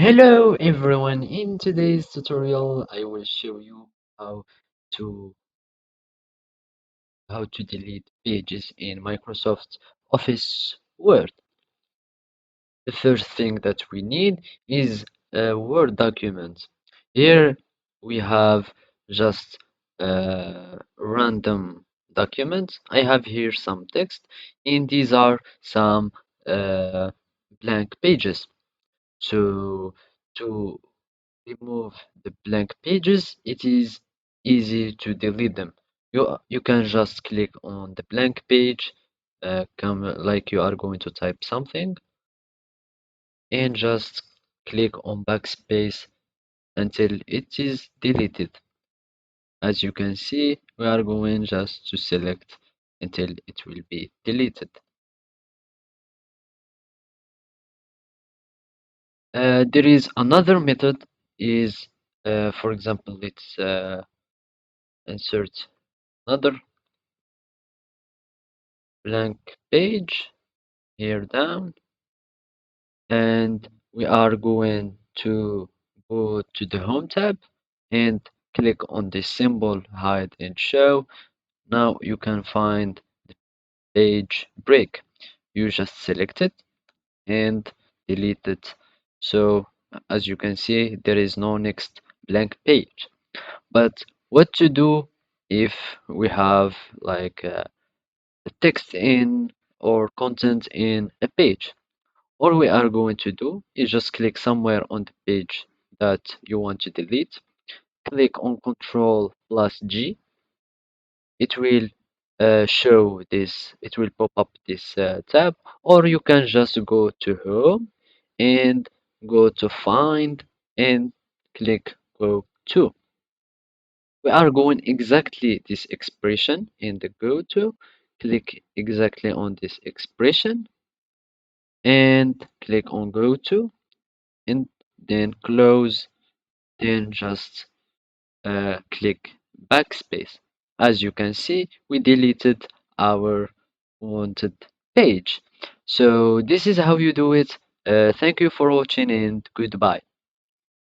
Hello everyone, in today's tutorial I will show you how to delete pages in Microsoft Office Word. The first thing that we need is a Word document. Here we have just a random document. I have here some text and these are some uh, blank pages. So to remove the blank pages, it is easy to delete them. You can just click on the blank page, come like you are going to type something, and just click on backspace until it is deleted. As you can see, we are going just to select until it will be deleted. There is another method is, for example, let's insert another blank page here down, and we are going to go to the home tab and click on the symbol hide and show. Now you can find the page break. You just select it and delete it. So as you can see, there is no next blank page. But what to do if we have like text in or content in a page? All we are going to do is just click somewhere on the page that you want to delete. Click on Control plus G. It will show this, it will pop up this tab, or you can just go to Home and go to Find and click Go To. We are going exactly this expression in the Go To. Click exactly on this expression and click on Go To and then close, then just click backspace. As you can see, we deleted our wanted page. So this is how you do it. Thank you for watching and goodbye.